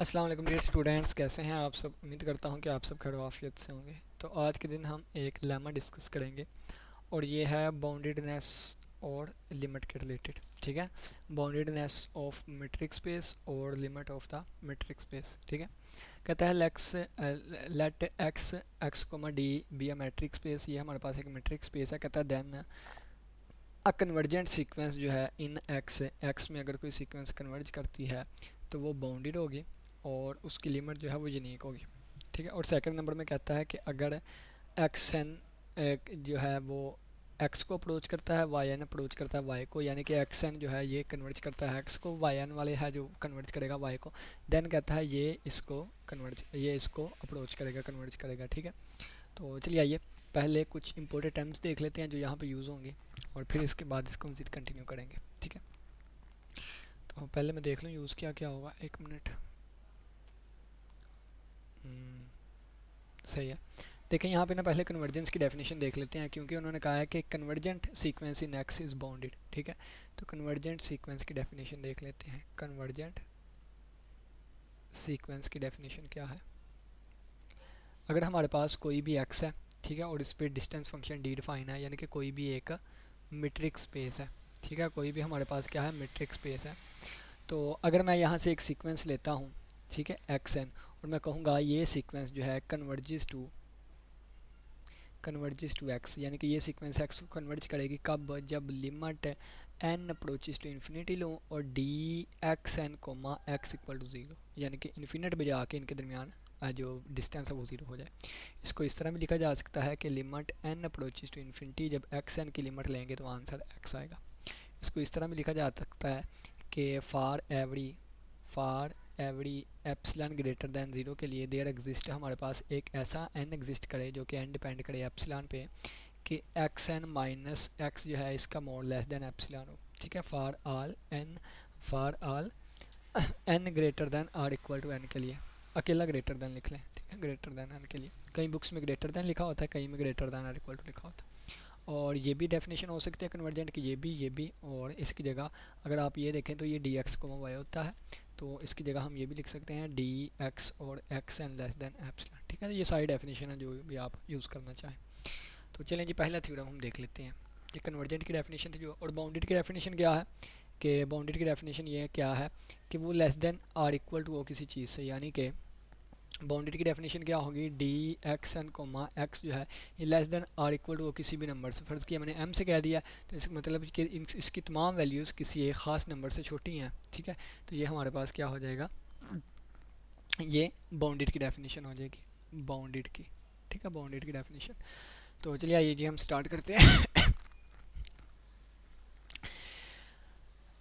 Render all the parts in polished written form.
अस्सलाम वालेकुम dear students, कैसे हैं आप सब। उम्मीद करता हूं कि आप सब खैर आफियत से होंगे। तो आज के दिन हम एक लेमा डिस्कस करेंगे और ये है बाउंडेडनेस और लिमिट के रिलेटेड। ठीक है, बाउंडेडनेस ऑफ मेट्रिक स्पेस और limit of the metric space. ठीक है, कहता है let x x comma d be a metric space. ये हमारे पास एक मेट्रिक स्पेस है। कहता है देन अ कन्वर्जेंट सीक्वेंस जो है इन एक्स एक्स में अगर कोई सीक्वेंस कन्वर्ज करती है तो वो बाउंडेड होगी और उसकी लिमिट जो है वो यूनिक होगी। ठीक है, और सेकंड नंबर में कहता है कि अगर एक्स एन जो है वो एक्स को अप्रोच करता है, वाई एन अप्रोच करता है वाई को, यानी कि एक्स एन जो है ये कन्वर्ज करता है एक्स को, वाई एन वाले है जो कन्वर्ज करेगा वाई को, देन कहता है ये इसको अप्रोच करेगा, कन्वर्ज करेगा। ठीक है, तो चलिए आइए पहले कुछ इंपॉर्टेंट टर्म्स देख लेते हैं जो यहाँ पे यूज़ होंगे और फिर इसके बाद इसको मज़ीद कंटिन्यू करेंगे। ठीक है, तो पहले मैं देख लूँ यूज़ क्या क्या होगा। एक मिनट। सही है। देखें यहाँ पे ना पहले कन्वर्जेंस की डेफिनेशन देख लेते हैं, क्योंकि उन्होंने कहा है कि convergent sequence in x is bounded. ठीक है, तो कन्वर्जेंट सीक्वेंस की डेफिनेशन देख लेते हैं। कन्वर्जेंट सीक्वेंस की डेफिनेशन क्या है। अगर हमारे पास कोई भी एक्स है, ठीक है, और इस पर डिस्टेंस फंक्शन डी डिफाइन है, यानी कि कोई भी एक मीट्रिक स्पेस है। ठीक है, कोई भी हमारे पास क्या है, मीट्रिक स्पेस है। तो अगर मैं यहाँ से एक सीक्वेंस लेता हूँ, ठीक है, एक्स एन, और मैं कहूँगा ये सीक्वेंस जो है कन्वर्जिस टू एक्स, यानी कि ये सीक्वेंस एक्स को कन्वर्ज करेगी कब, जब limit n approaches to infinity लो और d x n comma x equal to zero, यानी कि इन्फिनिट बजा के इनके दरमियान जो डिस्टेंस है वो ज़ीरो हो जाए। इसको इस तरह भी लिखा जा सकता है कि limit n approaches to infinity, जब एक्स एन की लिमिट लेंगे तो आंसर एक्स आएगा। इसको इस तरह भी लिखा जा सकता है कि for every epsilon greater than zero के लिए देयर एग्जिस्ट, हमारे पास एक ऐसा एन एग्जिस्ट करे जो कि एन डिपेंड करे एप्सिलॉन पे, कि एक्स एन माइनस एक्स जो है इसका मोड लेस दैन एप्सिलॉन हो। ठीक है, for all n greater than or equal to n के लिए अकेला ग्रेटर दैन लिख लें। ठीक है, ग्रेटर दैन एन के लिए कई बुक्स में ग्रेटर दैन लिखा होता है, कई में greater than or equal to लिखा होता है। और ये भी डेफिनेशन हो सकती है कन्वर्जेंट की, ये भी और इसकी जगह अगर आप ये देखें तो ये डी एक्स कोमा वाई होता है, तो इसकी जगह हम ये भी लिख सकते हैं डी एक्स और x n less than epsilon. ठीक है, ये सारी डेफिनेशन है जो भी आप यूज़ करना चाहें। तो चलें जी, पहला थ्योरम हम देख लेते हैं। ये कन्वर्जेंट की डेफिनेशन थी जो, और बाउंडेड की डेफिनेशन क्या है कि बाउंडेड की डेफिनेशन ये क्या है कि वो less than or equal to हो किसी चीज़ से, यानी कि बाउंडेड की डेफिनेशन क्या होगी, d x n comma x जो है ये less than or equal to किसी भी नंबर से। फ़र्ज़ किया मैंने एम से कह दिया, तो इसका मतलब कि इसकी तमाम वैल्यूज़ किसी एक ख़ास नंबर से छोटी हैं। ठीक है, तो ये हमारे पास क्या हो जाएगा, ये बाउंडेड की डेफिनेशन हो जाएगी, बाउंडेड की। ठीक है, बाउंडेड की डेफिनेशन। तो चलिए आइए जी हम स्टार्ट करते हैं।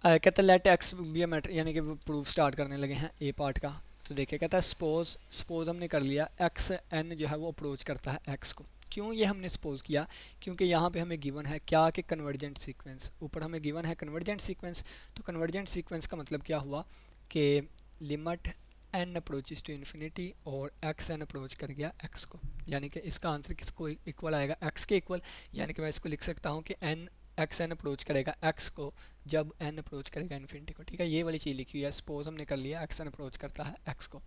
कहता है let x be a matter, यानी कि प्रूफ स्टार्ट करने लगे हैं ए पार्ट का। तो देखिए कहता है सपोज हमने कर लिया एक्स एन जो है वो अप्रोच करता है एक्स को। क्यों ये हमने सपोज किया, क्योंकि यहाँ पे हमें गिवन है क्या कि कन्वर्जेंट सीक्वेंस, ऊपर हमें गिवन है कन्वर्जेंट सीक्वेंस। तो कन्वर्जेंट सीक्वेंस का मतलब क्या हुआ कि limit n approaches to infinity और एक्स एन अप्रोच कर गया एक्स को, यानी कि इसका आंसर किसको इक्वल आएगा, एक्स के इक्वल। यानी कि मैं इसको लिख सकता हूँ कि एन एक्स एन अप्रोच करेगा एक्स को जब एन अप्रोच करेगा इन्फिनिटी को। ठीक है, ये वाली चीज़ लिखी हुई है। सपोज हमने कर लिया एक्स एन अप्रोच करता है एक्स को।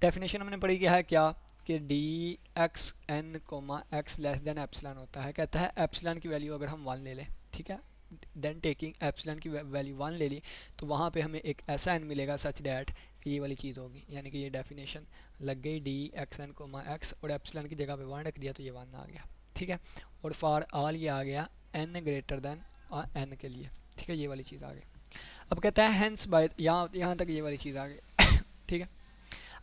डेफिनेशन हमने पढ़ी क्या है, क्या कि d x n comma x less than epsilon होता है। कहता है एप्सिलॉन की वैल्यू अगर हम वन ले लें, ठीक है, देन टेकिंग एप्सिलॉन की वैल्यू वन ले ली, तो वहाँ पे हमें एक ऐसा एन मिलेगा सच डैट कि ये वाली चीज़ होगी, यानी कि ये डेफिनेशन लग गई d x n comma x, और एप्सिलॉन की जगह पे वन रख दिया तो ये वन आ गया। ठीक है, और फॉर ऑल ये आ गया एन ग्रेटर देन एन के लिए। ठीक है, ये वाली चीज़ आ गई। अब कहता है हेंस बाय, यहाँ तक ये वाली चीज़ आ गई। ठीक है,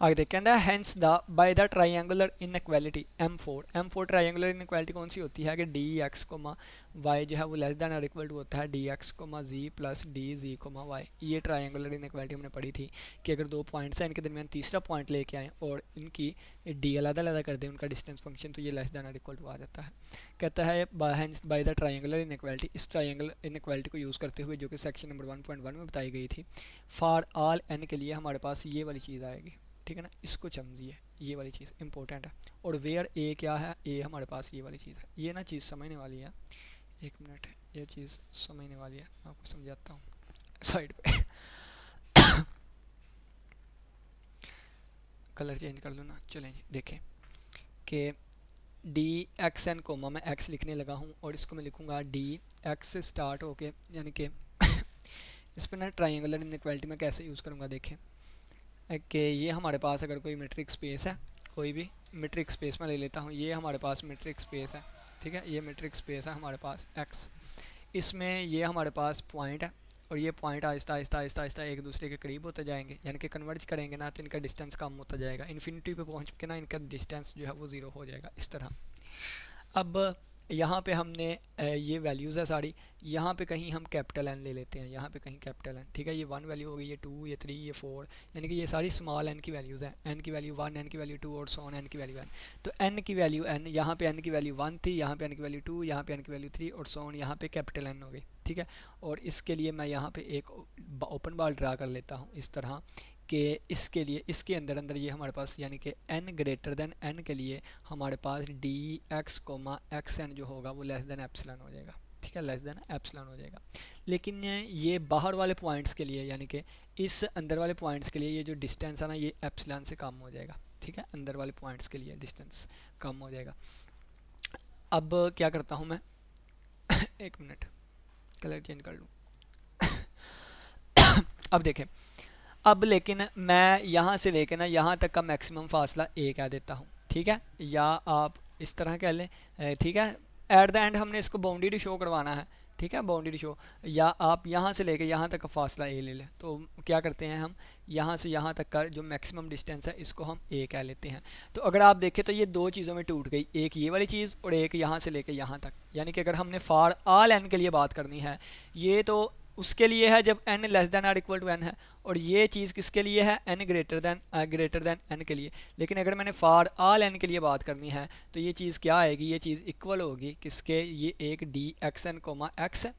आगे देख कहता है hence the by the triangular inequality m four triangular inequality कौन सी होती है कि डी एक्स कोमा वाई जो है वो लेस दैन और इक्वल टू होता है d x comma g plus d g comma y. ये ट्राइंगुलर इनइक्वालिटी हमने पढ़ी थी कि अगर दो पॉइंट्स हैं इनके दरमियान तीसरा पॉइंट लेके आएँ और इनकी डी अलग अलग कर दें उनका डिस्टेंस फंक्शन, तो ये लेस दैन और इक्वल टू आ जाता है। कहता है hence bye the triangular inequality, इस ट्राइंगुलर इनइक्वालिटी को यूज़ करते हुए जो कि सेक्शन नंबर 1.1 में बताई गई थी, फॉर ऑल एन के लिए हमारे पास ये वाली चीज़ आएगी। ठीक है ना, इसको समझिए, ये वाली चीज़ इंपॉर्टेंट है। और वेयर ए क्या है, ए हमारे पास ये वाली चीज़ है। ये ना चीज़ समझने वाली है, एक मिनट, ये चीज़ समझने वाली है, आपको समझाता हूँ साइड पे। कलर चेंज कर लूँ ना, चलें जी देखें कि डी एक्स एन कोमा मैं एक्स लिखने लगा हूँ और इसको मैं लिखूँगा डी एक्स से स्टार्ट होके, यानी कि इस पर ना ट्राइंगुलर इनइक्वालिटी में कैसे यूज़ करूँगा देखें कि ये हमारे पास अगर कोई मेट्रिक स्पेस है, कोई भी मेट्रिक स्पेस में ले लेता हूँ, ये हमारे पास मेट्रिक स्पेस है, ठीक है, ये मेट्रिक स्पेस है हमारे पास एक्स, इसमें ये हमारे पास पॉइंट है और ये पॉइंट आहिस्ता आहिस्ता आहिस्ता आहिस्ता एक दूसरे के करीब होते जाएंगे, यानी कि कन्वर्ज करेंगे ना तो इनका डिस्टेंस कम होता जाएगा, इन्फिनिटी पे पहुंच के ना इनका डिस्टेंस जो है वो ज़ीरो हो जाएगा इस तरह। अब यहाँ पे हमने ये वैल्यूज़ है सारी, यहाँ पे कहीं हम कैपिटल एन ले लेते हैं, यहाँ पे कहीं कैपिटल एन, ठीक है, ये 1 वैल्यू हो गई, ये 2, ये 3, ये 4, यानी कि ये सारी स्मॉल एन की वैल्यूज़ हैं, एन की वैल्यू 1, एन की वैल्यू 2 और सो ऑन एन की वैल्यू एन। तो एन की वैल्यू एन, यहाँ पे एन की वैल्यू 1 थी, यहाँ पे एन की वैल्यू 2, यहाँ पे एन की वैल्यू 3 और सो ऑन यहाँ पे कैपिटल एन हो गई, ठीक है। और इसके लिए मैं यहाँ पे एक ओपन बॉल ड्रा कर लेता हूँ इस तरह कि इसके लिए इसके अंदर अंदर ये हमारे पास, यानी कि n ग्रेटर देन n के लिए हमारे पास d x comma x n जो होगा वो लेस देन एप्सिलॉन हो जाएगा, ठीक है, लेस देन एप्सिलॉन हो जाएगा। लेकिन ये बाहर वाले पॉइंट्स के लिए, यानी कि इस अंदर वाले पॉइंट्स के लिए ये जो डिस्टेंस है ना ये एप्सिलॉन से कम हो जाएगा, ठीक है, अंदर वाले पॉइंट्स के लिए डिस्टेंस कम हो जाएगा। अब क्या करता हूँ मैं एक मिनट कलर चेंज कर लूँ अब देखें, अब लेकिन मैं यहाँ से लेके ना यहाँ तक का मैक्सिमम फासला ए कह देता हूँ, ठीक है, या आप इस तरह कह लें, ठीक है, एट द एंड हमने इसको बाउंड्री शो करवाना है, ठीक है, बाउंड्री शो, या आप यहाँ से लेके यहाँ तक का फासला ए ले लें। तो क्या करते हैं हम, यहाँ से यहाँ तक का जो मैक्सिमम डिस्टेंस है इसको हम ए कह लेते हैं। तो अगर आप देखें तो ये दो चीज़ों में टूट गई, एक ये वाली चीज़ और एक यहाँ से लेके यहाँ तक, यानी कि अगर हमने फॉर ऑल एन के लिए बात करनी है, ये तो उसके लिए है जब n less than or equal to n है, और ये चीज़ किसके लिए है, n ग्रेटर दैन n के लिए। लेकिन अगर मैंने फॉर ऑल n के लिए बात करनी है तो ये चीज़ क्या आएगी, ये चीज़ इक्वल होगी किसके, ये एक d x n comma x है,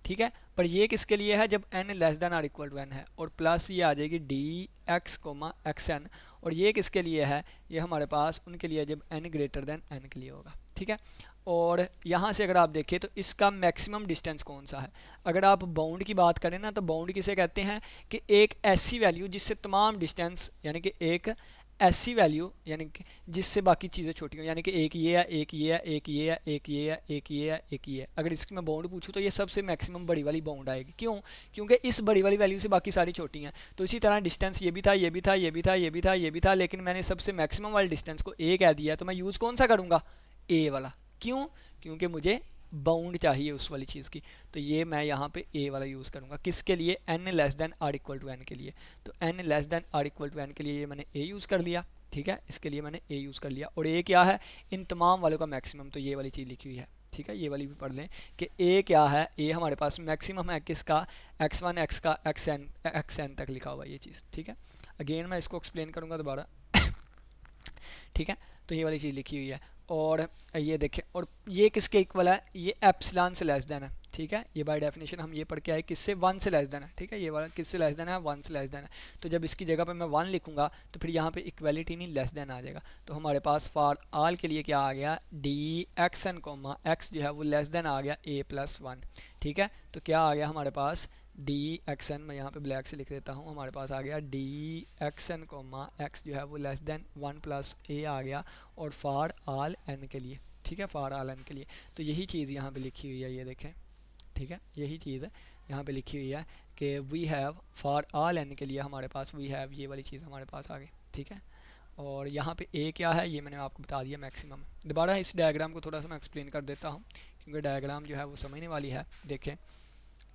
ठीक है, पर ये किसके लिए है जब n less than or equal to n है, और प्लस ये आ जाएगी d x comma x n, और ये किसके लिए है, ये हमारे पास उनके लिए जब n ग्रेटर दैन n के लिए होगा, ठीक है। और यहाँ से अगर आप देखें तो इसका मैक्सिमम डिस्टेंस कौन सा है, अगर आप बाउंड की बात करें ना तो बाउंड किसे कहते हैं कि एक ऐसी वैल्यू जिससे तमाम डिस्टेंस, यानी कि एक ऐसी वैल्यू, यानी कि जिससे बाकी चीज़ें छोटी हों, यानी कि एक ये है, एक ये है, एक ये है, एक ये है, एक ये है, एक ये है, अगर इसकी मैं बाउंड पूछूँ तो ये सबसे मैक्सिमम बड़ी वाली बाउंड आएगी। क्यों, क्योंकि इस बड़ी वाली वैल्यू से बाकी सारी छोटी हैं। तो इसी तरह डिस्टेंस ये भी था, ये भी था, ये भी था, ये भी था, ये भी था, लेकिन मैंने सबसे मैक्सिमम वाले डिस्टेंस को ए कह दिया, तो मैं यूज़ कौन सा करूँगा, ए वाला। क्यों, क्योंकि मुझे बाउंड चाहिए उस वाली चीज़ की, तो ये मैं यहाँ पे ए वाला यूज़ करूँगा किसके लिए, n less than or equal to n के लिए। तो n less than or equal to n के लिए ये मैंने ए यूज़ कर लिया, ठीक है, इसके लिए मैंने ए यूज़ कर लिया। और ए क्या है, इन तमाम वालों का मैक्सिमम, तो ये वाली चीज़ लिखी हुई है, ठीक है, ये वाली भी पढ़ लें कि ए क्या है, ए हमारे पास मैक्सिमम है किसका, x1 x का xn तक लिखा हुआ ये चीज़, ठीक है। अगेन मैं इसको एक्सप्लेन करूँगा दोबारा ठीक है, तो ये वाली चीज़ लिखी हुई है। और ये देखें, और ये किसके इक्वल है, ये एप्सिलॉन से लेस देन है, ठीक है, ये बाय डेफिनेशन हम ये पढ़ के आए किससे, 1 से लेस देन है, ठीक है, ये वाला किससे लेस देन है, 1 से लेस देन है। तो जब इसकी जगह पे मैं 1 लिखूंगा तो फिर यहाँ पे इक्वलिटी नहीं लेस देन आ जाएगा। तो हमारे पास फॉर ऑल के लिए क्या आ गया, d x n comma x जो है वो लेस देन आ गया ए प्लस 1, ठीक है। तो क्या आ गया हमारे पास, डी एक्स एन, मैं यहाँ पे ब्लैक से लिख देता हूँ, हमारे पास आ गया d x n comma x जो है वो लेस देन 1 प्लस ए आ गया, और फॉर ऑल एन के लिए, ठीक है, फॉर ऑल एन के लिए। तो यही चीज़ यहाँ पे लिखी हुई है, ये देखें, ठीक है, यही चीज़ है यहाँ पे लिखी हुई है कि we have for all n के लिए हमारे पास वी हैव, ये वाली चीज़ हमारे पास आ गई, ठीक है। और यहाँ पे ए क्या है ये मैंने आपको बता दिया मैक्सिमम। दोबारा इस डायग्राम को थोड़ा सा मैं एक्सप्लेन कर देता हूँ क्योंकि डायग्राम जो है वो समझने वाली है। देखें,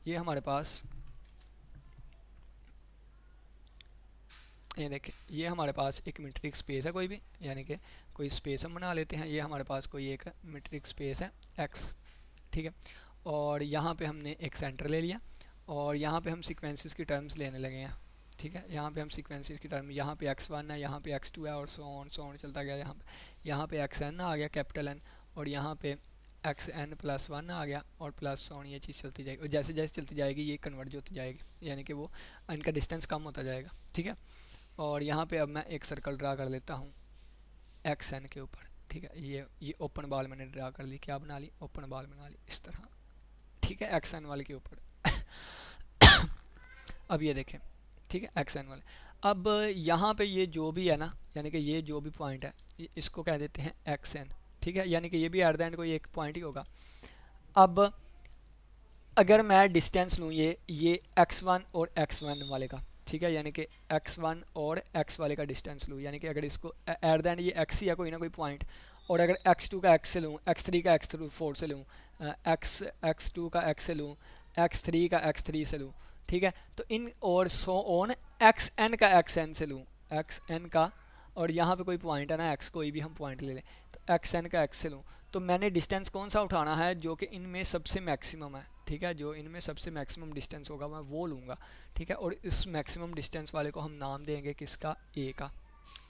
ये हमारे पास, ये देखें, ये हमारे पास एक मीट्रिक स्पेस है कोई भी, यानी कि कोई स्पेस हम बना लेते हैं, ये हमारे पास कोई एक मीट्रिक स्पेस है एक्स, ठीक है। और यहाँ पे हमने एक सेंटर ले लिया और यहाँ पे हम सीक्वेंसेस की टर्म्स लेने लगे हैं, ठीक है। यहाँ पे हम सीक्वेंसेस की टर्म, यहाँ पे x1 है, यहाँ पे x2 है, और सो ऑन चलता गया। यहाँ पे xn आ गया कैपिटल N, और यहाँ पे xn प्लस 1 आ गया, और प्लस ऑन ये चीज़ चलती जाएगी, और जैसे जैसे चलती जाएगी ये कन्वर्ट होती जाएगी, यानी कि वो इनका डिस्टेंस कम होता जाएगा, ठीक है। और यहाँ पे अब मैं एक सर्कल ड्रा कर लेता हूँ xn के ऊपर, ठीक है। ये ओपन बॉल मैंने ड्रा कर ली, क्या बना ली, ओपन बॉल बना ली इस तरह, ठीक है, xn वाले के ऊपर अब ये देखें, ठीक है, xn वाले। अब यहाँ पे ये जो भी है ना, यानी कि ये जो भी पॉइंट है इसको कह देते हैं एक्स एन, ठीक है, यानी कि ये भी एट द एंड कोई एक पॉइंट ही होगा। अब अगर मैं डिस्टेंस लूँ ये एक्स वन और एक्स वन वाले का, ठीक है, यानी कि एक्स वन और एक्स वाले का डिस्टेंस लूँ, यानी कि अगर इसको एट द एंड ये एक्स ही है कोई ना कोई पॉइंट, और अगर एक्स टू का एक्स से लूँ, एक्स थ्री का एक्स फोर से लूँ, एक्स टू का एक्स से लूँ, एक्स थ्री का एक्स थ्री से लूँ, ठीक है, तो इन और सो ऑन एक्स एन का एक्स एन से लूँ, एक्स एन का, और यहाँ पे कोई पॉइंट है ना एक्स, कोई भी हम पॉइंट ले लें, तो एक्स एन का एक्स से लूँ, तो मैंने डिस्टेंस कौन सा उठाना है जो कि इनमें सबसे मैक्सिमम है, ठीक है, जो इनमें सबसे मैक्सिमम डिस्टेंस होगा मैं वो लूँगा, ठीक है, और इस मैक्सिमम डिस्टेंस वाले को हम नाम देंगे किसका, ए का,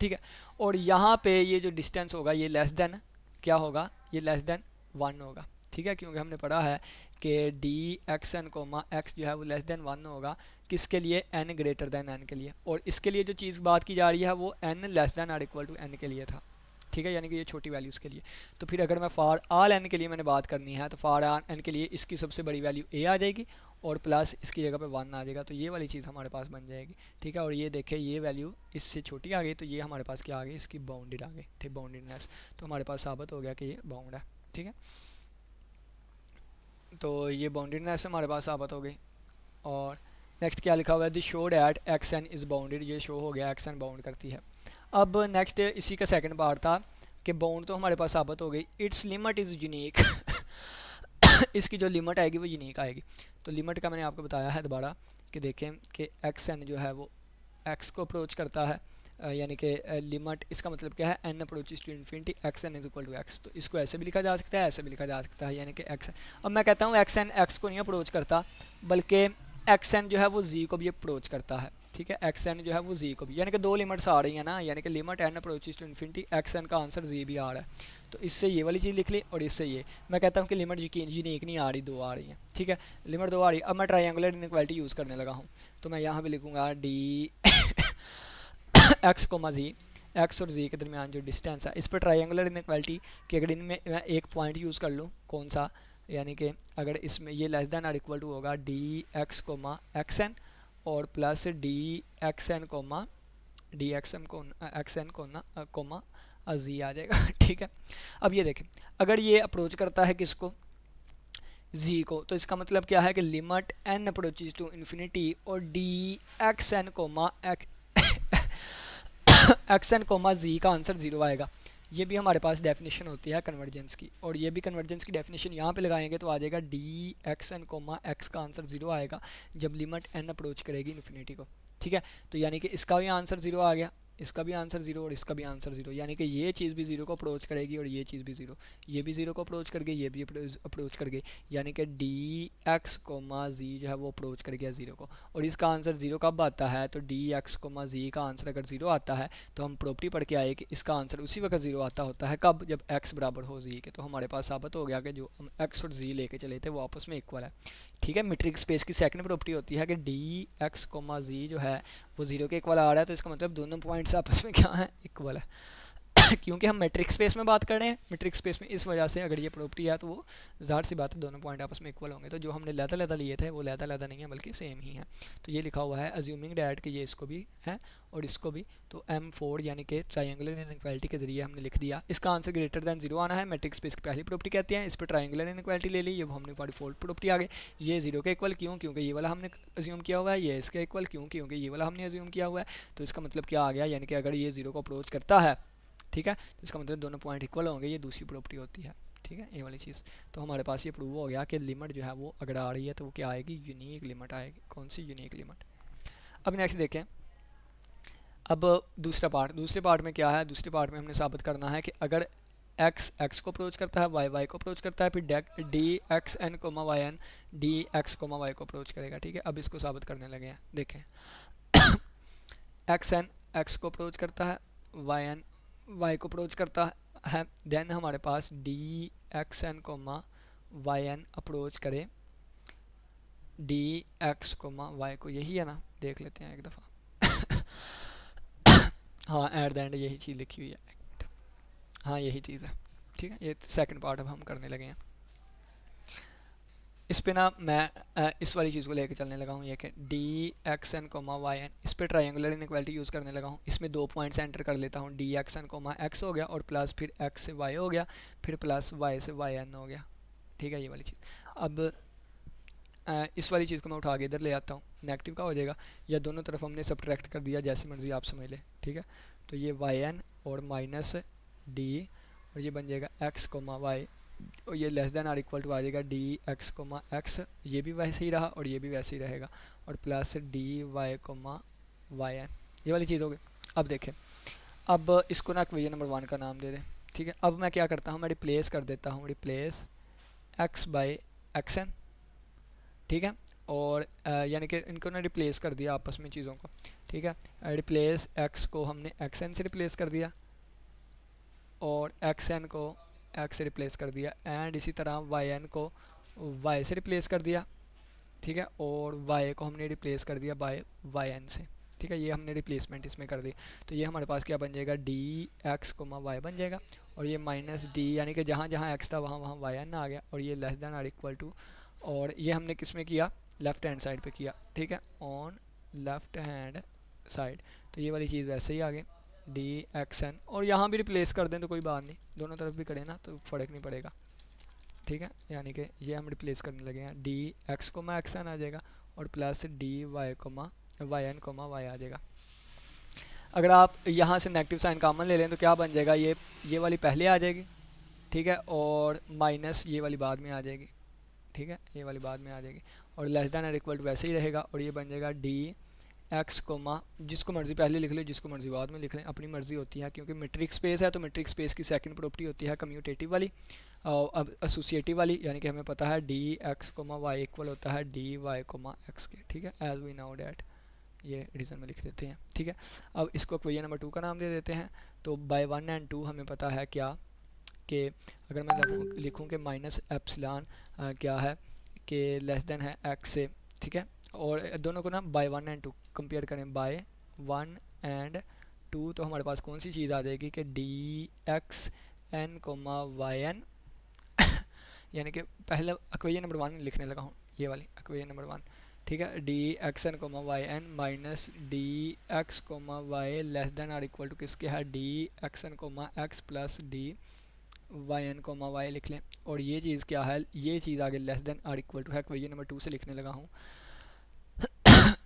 ठीक है। और यहाँ पे ये जो डिस्टेंस होगा ये लेस देन क्या होगा, ये लेस देन वन होगा, ठीक है, क्योंकि हमने पढ़ा है कि d x n comma x जो है वो लेस देन वन होगा, किसके लिए, एन ग्रेटर देन एन के लिए, और इसके लिए जो चीज़ बात की जा रही है वो n less than or equal to n के लिए था, ठीक है, यानी कि ये छोटी वैल्यूज़ के लिए। तो फिर अगर मैं फॉर आल एन के लिए मैंने बात करनी है, तो फॉर आल एन के लिए इसकी सबसे बड़ी वैल्यू ए आ जाएगी और प्लस इसकी जगह पे वन आ जाएगा, तो ये वाली चीज़ हमारे पास बन जाएगी, ठीक है। और ये देखें ये वैल्यू इससे छोटी आ गई, तो ये हमारे पास क्या आ गई, इसकी बाउंडेड आ गई, ठीक, बाउंडेडनेस, तो हमारे पास साबित हो गया कि ये बाउंड है, ठीक है, तो ये बाउंडेडनेस हमारे पास साबित हो गई। और नेक्स्ट क्या लिखा हुआ है, the show that x n is bounded, ये शो हो गया एक्स एन बाउंड करती है। अब नेक्स्ट इसी का सेकंड पार्ट था कि बाउंड तो हमारे पास साबित हो गई, इट्स लिमिट इज़ यूनिक इसकी जो लिमिट आएगी वो यूनिक आएगी। तो लिमिट का मैंने आपको बताया है दोबारा कि देखें कि एक्स एन जो है वो एक्स को अप्रोच करता है, यानी कि लिमिट इसका मतलब क्या है, n approaches to infinity x n is equal to x, तो इसको ऐसे भी लिखा जा सकता है, ऐसे भी लिखा जा सकता है, यानी कि एक्स। अब मैं कहता हूँ एक्स एन एक्स को नहीं अप्रोच करता, बल्कि एक्स एन जो है वो जी को भी अप्रोच करता है, ठीक है, एक्स एन जो है वो जी को भी, यानी कि दो लिमिट्स आ रही हैं ना, यानी कि limit n approaches to infinity x n का आंसर जी भी आ रहा है, तो इससे ये वाली चीज़ लिख ली और इससे ये। मैं कहता हूँ कि लिमिट यूनिक नहीं आ रही, दो आ रही हैं, ठीक है, लिमिट दो आ रही है। अब मैं ट्रायंगुलर इनइक्वालिटी यूज़ करने लगा हूँ, तो मैं यहाँ पे लिखूँगा डी एक्स कोमा जी, एक्स और जी के दरमियान जो डिस्टेंस है, इस पर ट्रायंगुलर इनइक्वालिटी कि अगर इनमें मैं एक पॉइंट यूज़ कर लूँ, कौन सा, यानी कि अगर इसमें ये less than or equal to होगा d x comma x n और plus d x n comma d x m को एक्स एन कोमा जी आ जाएगा ठीक है। अब ये देखें, अगर ये अप्रोच करता है किसको, जी को, तो इसका मतलब क्या है कि limit n approaches to infinity और d x n comma x n comma g का आंसर ज़ीरो आएगा। ये भी हमारे पास डेफिनेशन होती है कन्वर्जेंस की, और ये भी कन्वर्जेंस की डेफिनेशन यहाँ पे लगाएंगे तो आ जाएगा d x n comma x का आंसर ज़ीरो आएगा जब लिमिट एन अप्रोच करेगी इन्फिनिटी को, ठीक है। तो यानी कि इसका भी आंसर ज़ीरो आ गया, इसका भी आंसर ज़ीरो और इसका भी आंसर ज़ीरो, यानी कि ये चीज़ भी ज़ीरो को अप्रोच करेगी और ये चीज़ भी ज़ीरो, ये भी ज़ीरो को अप्रोच कर गई, ये भी अप्रोच कर गई, यानी कि डी एक्स कोमा जी जो है वो अप्रोच कर गया ज़ीरो को। और इसका आंसर ज़ीरो कब आता है, तो डी एक्स कोमा जी का आंसर अगर ज़ीरो आता है तो हम प्रॉपर्टी पढ़ के आए कि इसका आंसर उसी वक्त ज़ीरो आता होता है, कब, जब एक्स बराबर हो जी के। तो हमारे पास साबित हो गया कि जो हम एक्स और जी लेके चले थे वो आपस में इक्वल है, ठीक है। मीट्रिक स्पेस की सेकंड प्रॉपर्टी होती है कि डी एक्स कोमा जी जो है वो ज़ीरो के इक्वल आ रहा है, तो इसका मतलब दोनों पॉइंट्स आपस में क्या है, इक्वल है क्योंकि हम मैट्रिक स्पेस में बात कर रहे हैं, मैट्रिक स्पेस में इस वजह से अगर ये प्रॉपर्टी है तो वो ज़ाहिर सी बात है दोनों पॉइंट आपस में इक्वल होंगे। तो जो हमने लैदा लैदा लिए थे वो लैदा लैदा नहीं है बल्कि सेम ही है। तो ये लिखा हुआ है अज्यूमिंग डैट कि ये इसको भी है और इसको भी, तो M4 यानी कि ट्रायंगुलर इनइक्वालिटी के जरिए हमने लिख दिया। इसका आंसर ग्रेटर दैन जीरो आना है, मैट्रिक स्पेस की पहली प्रॉपर्टी कहते हैं। इस पर ट्रायंगुलर इनइक्वालिटी ले ली, ये हमने बाई डिफॉल्ट प्रॉपर्टी आ गई। ये जीरो के इक्वल क्यों, क्योंकि ये वाला हमने अज्यूम किया हुआ है, ये इसके इक्वल क्यों, क्योंकि ये वाला हमने अज्यूम किया हुआ है। तो इसका मतलब क्या आ गया, यानी कि अगर ये जीरो को अप्रोच करता है, ठीक है, तो इसका मतलब दोनों पॉइंट इक्वल होंगे, ये दूसरी प्रॉपर्टी होती है, ठीक है, ये वाली चीज़। तो हमारे पास ये प्रूव हो गया कि लिमिट जो है वो अगर आ रही है तो वो क्या आएगी, यूनिक लिमिट आएगी। कौन सी, यूनिक लिमिट। अब नेक्स्ट देखें, अब दूसरे पार्ट में क्या है, दूसरे पार्ट में हमने साबित करना है कि अगर एक्स एक्स को अप्रोच करता है, वाई वाई को अप्रोच करता है, फिर d x n comma y n d x comma y को अप्रोच करेगा, ठीक है। अब इसको साबित करने लगे हैं, देखें एक्स एन एक्स को अप्रोच करता है, वाई एन वाई को अप्रोच करता है, देन हमारे पास d x n comma y N approach करे डी एक्स कोमा वाई को, यही है ना, देख लेते हैं एक दफ़ा हाँ एट द एंड यही चीज़ लिखी हुई है, हाँ यही चीज़ है, ठीक है। ये सेकंड पार्ट अब हम करने लगे हैं। इस पे ना मैं इस वाली चीज़ को लेकर चलने लगा हूँ, ये कि d x n comma y n, इस पे ट्रायंगुलर इनइक्वालिटी यूज़ करने लगा हूँ। इसमें 2 पॉइंट्स एंटर कर लेता हूँ, d x n comma x हो गया और प्लस फिर एक्स से वाई हो गया, फिर प्लस वाई से वाई एन हो गया। ठीक है, ये वाली चीज़। अब इस वाली चीज़ को मैं उठा के इधर ले आता हूँ, नेगेटिव का हो जाएगा, या दोनों तरफ हमने सब्ट्रैक्ट कर दिया, जैसी मर्ज़ी आप समझ लें। ठीक है, तो ये वाई एन और माइनस डी, और ये बन जाएगा एक्स कोमा वाई, और ये less than or equal to आ जाएगा डी एक्स कोमा एक्स, ये भी वैसे ही रहा और ये भी वैसे ही रहेगा, और plus d y comma y n, ये वाली चीज़ हो गई। अब देखें, अब इसको ना इक्वेशन नंबर 1 का नाम दे दें। ठीक है, अब मैं क्या करता हूँ, मैं रिप्लेस कर देता हूँ, replace x by x n. ठीक है, और यानी कि इनको ना रिप्लेस कर दिया आपस में चीज़ों को। ठीक है, रिप्लेस एक्स को हमने एक्स एन से रिप्लेस कर दिया, और एक्स एन को एक्स से रिप्लेस कर दिया, एंड इसी तरह वाई एन को वाई से रिप्लेस कर दिया। ठीक है, और वाई को हमने रिप्लेस कर दिया बाय वाई एन से। ठीक है, ये हमने रिप्लेसमेंट इसमें कर दी, तो ये हमारे पास क्या बन जाएगा, डी एक्स कोमा वाई बन जाएगा, और ये माइनस डी, यानी कि जहाँ जहाँ एक्स था वहाँ वहाँ वाई एन आ गया, और ये less than or equal to, और ये हमने किस में किया, लेफ़्ट हैंड साइड पे किया। ठीक है, ऑन लेफ़्ट हैंड साइड, तो ये वाली चीज़ वैसे ही आ गई, डी एक्स एन, और यहाँ भी रिप्लेस कर दें तो कोई बात नहीं, दोनों तरफ भी करें ना तो फ़र्क नहीं पड़ेगा। ठीक है, यानी कि ये हम रिप्लेस करने लगे हैं, d x comma x n आ जाएगा, और plus d y comma y N comma y आ जाएगा। अगर आप यहाँ से नेगेटिव साइन कॉमन ले लें तो क्या बन जाएगा, ये वाली पहले आ जाएगी। ठीक है, और माइनस ये वाली बाद में आ जाएगी। ठीक है, ये वाली बाद में आ जाएगी, और लेस देन और इक्वल टू वैसे ही रहेगा, और ये बन जाएगा डी एक्स कोमा, जिसको मर्ज़ी पहले लिख लें, जिसको मर्ज़ी बाद में लिख लें, अपनी मर्ज़ी होती है, क्योंकि मेट्रिक स्पेस है तो मेट्रिक स्पेस की सेकंड प्रॉपर्टी होती है कम्यूटेटिव वाली, और अब एसोसिएटिव वाली, यानी कि हमें पता है d x comma y equal होता है डी वाई कोमा एक्स के। ठीक है, एज वी नाउ डैट, ये रीज़न में लिख देते हैं। ठीक है, अब इसको इक्वेशन नंबर 2 का नाम दे देते हैं। तो बाय 1 एंड 2 हमें पता है क्या, कि अगर मैं लिखूँ कि माइनस एप्सिलॉन क्या है, कि लेस देन है एक्स से। ठीक है, और दोनों को ना बाय 1 एंड 2 कंपेयर करें, बाय 1 एंड 2, तो हमारे पास कौन सी चीज़ आ जाएगी कि d x n comma y n, यानी कि पहले इक्वेशन नंबर 1 लिखने लगा हूँ, ये वाली इक्वेशन नंबर 1। ठीक है, d x n comma y n minus d x comma y less than or equal to किसके है, d x n comma x plus d Y N comma y लिख लें, और ये चीज़ क्या है, ये चीज़ आगे less than or equal to है, इक्वेशन नंबर 2 से लिखने लगा हूँ।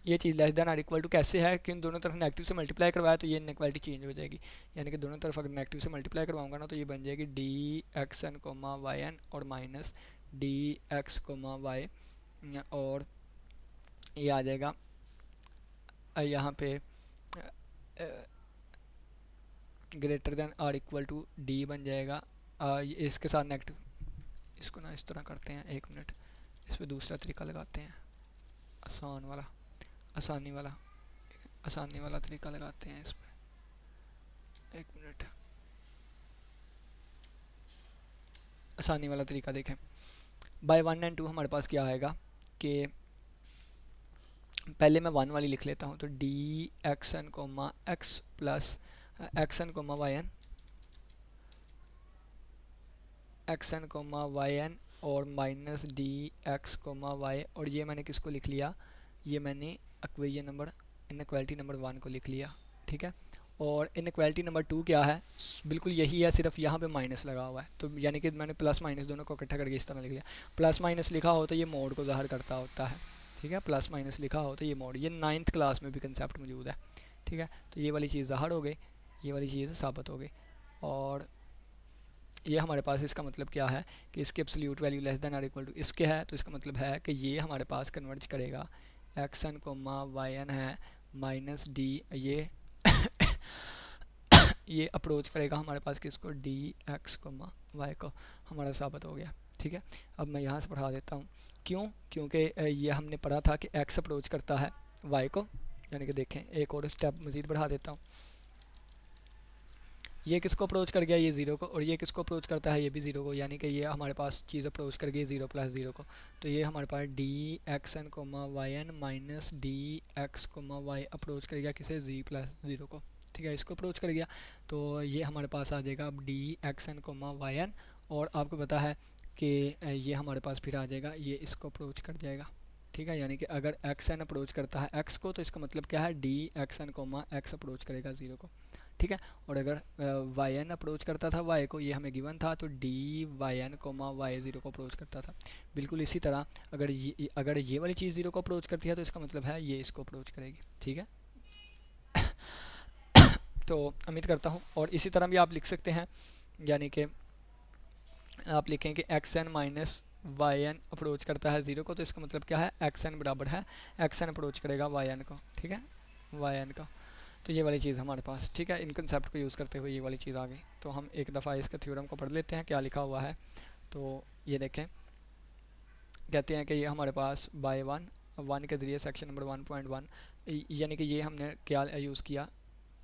ये चीज़ less than or equal to कैसे है कि इन दोनों तरफ नेगेटिव से मल्टीप्लाई करवाया तो ये इनइक्वालिटी चेंज हो जाएगी, यानी कि दोनों तरफ अगर नेगेटिव से मल्टीप्लाई करवाऊंगा ना तो ये बन जाएगी d x n comma y n और minus d x comma y, और ये आ जाएगा यहाँ पे greater than or equal to d बन जाएगा। इसके साथ नेगेटिव, इसको ना इस तरह करते हैं, 1 मिनट, इस पर दूसरा तरीका लगाते हैं, आसान वाला, आसानी वाला तरीका लगाते हैं इस पर। 1 मिनट, आसानी वाला तरीका देखें, बाय 1 एंड 2 हमारे पास क्या आएगा कि पहले मैं 1 वाली लिख लेता हूँ, तो d x n comma x plus x n comma y n, x n comma y n और minus d x comma y, और ये मैंने किसको लिख लिया, ये मैंने इक्वेशन नंबर इनइक्वालिटी नंबर 1 को लिख लिया। ठीक है, और इनइक्वालिटी नंबर 2 क्या है, बिल्कुल यही है, सिर्फ यहाँ पे माइनस लगा हुआ है, तो यानी कि मैंने प्लस माइनस दोनों को इकट्ठा करके इस तरह लिख लिया। प्लस माइनस लिखा हो तो ये मोड को ज़ाहिर करता होता है। ठीक है, प्लस माइनस लिखा हो तो ये मोड, ये 9th क्लास में भी कंसेप्ट मौजूद है। ठीक है, तो ये वाली चीज़ ज़ाहिर हो गई, ये वाली चीज़ साबित हो गई, और ये हमारे पास इसका मतलब क्या है कि इसकी absolute value less than or equal to इसके है, तो इसका मतलब है कि ये हमारे पास कन्वर्ज करेगा, x n comma y n है माइनस डी, ये अप्रोच करेगा हमारे पास किसको, डी एक्स कोमा वाई को, हमारा साबित हो गया। ठीक है, अब मैं यहाँ से पढ़ा देता हूँ, क्यों, क्योंकि ये हमने पढ़ा था कि एक्स अप्रोच करता है वाई को, यानी कि देखें एक और स्टेप मज़ीद बढ़ा देता हूँ, ये किसको अप्रोच कर गया, ये ज़ीरो को, और ये किसको अप्रोच करता है, ये भी ज़ीरो को, यानी कि ये हमारे पास चीज़ अप्रोच कर गई ज़ीरो प्लस ज़ीरो को, तो ये हमारे पास d x n comma y n minus d x comma y approach कर गया किसे, जी प्लस ज़ीरो को। ठीक है, इसको अप्रोच कर गया, तो ये हमारे पास आ जाएगा अब d x n comma y n, और आपको पता है कि ये हमारे पास फिर आ जाएगा, ये इसको अप्रोच कर जाएगा, ठीक है। यानी कि अगर एक्स एन अप्रोच करता है एक्स को, तो इसका मतलब क्या है, d x n comma x approach करेगा ज़ीरो को, ठीक है। और अगर वाई एन अप्रोच करता था वाई को, ये हमें गिवन था, तो D Y N comma Y zero को अप्रोच करता था। बिल्कुल इसी तरह अगर ये वाली चीज़ ज़ीरो को अप्रोच करती है, तो इसका मतलब है ये इसको अप्रोच करेगी, ठीक है। तो उम्मीद करता हूँ, और इसी तरह भी आप लिख सकते हैं, यानी कि आप लिखें कि X N minus Y N approach करता है ज़ीरो को, तो इसका मतलब क्या है, एक्स एन बराबर है एक्स एन अप्रोच करेगा वाई एन को, ठीक है, वाई एन का। तो ये वाली चीज़ हमारे पास, ठीक है, इन कंसेप्ट को यूज़ करते हुए ये वाली चीज़ आ गई। तो हम एक दफ़ा इसके थ्योरम को पढ़ लेते हैं क्या लिखा हुआ है। तो ये देखें, कहते हैं कि ये हमारे पास बाय वन वन के ज़रिए सेक्शन नंबर 1.1, यानी कि ये हमने क्या यूज़ किया,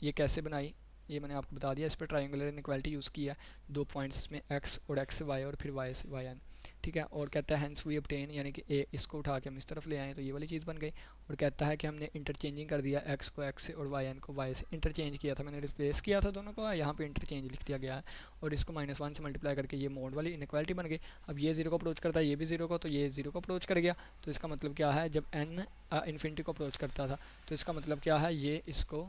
ये कैसे बनाई, ये मैंने आपको बता दिया। इस पर ट्रायंगुलर इनइक्वालिटी यूज़ किया, 2 पॉइंट्स इसमें एक्स और एक्स से वाई और फिर वाई से वाई एन, ठीक है। और कहता है हैंस वी ऑब्टेन, यानी कि ए इसको उठा के हम इस तरफ ले आए, तो ये वाली चीज़ बन गई। और कहता है कि हमने इंटरचेंजिंग कर दिया, एक्स को एक्स से और वाई एन को वाई से इंटरचेंज किया था, मैंने रिप्लेस किया था दोनों को, यहाँ पे इंटरचेंज लिख दिया गया है। और इसको -1 से मल्टीप्लाई करके ये मोड वाली इनइक्वालिटी बन गई। अब ये ज़ीरो को अप्रोच करता है, ये भी ज़ीरो को, तो ये ज़ीरो को अप्रोच कर गया। तो इसका मतलब क्या है, जब एन इन्फिनिटी को अप्रोच करता था, तो इसका मतलब क्या है, ये इसको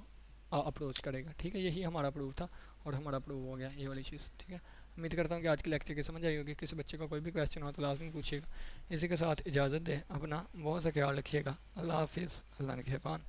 अप्रोच करेगा, ठीक है। यही हमारा प्रूफ था और हमारा प्रूव हो गया ये वाली चीज़, ठीक है। उम्मीद करता हूँ कि आज की लेक्चर की समझ आई होगी। किसी बच्चे का कोई भी क्वेश्चन हो तो लाजमी पूछिएगा। इसी के साथ इजाज़त दें, अपना बहुत सा ख्याल रखिएगा। अल्लाह हाफिज़, अल्लाह ने निगहबान।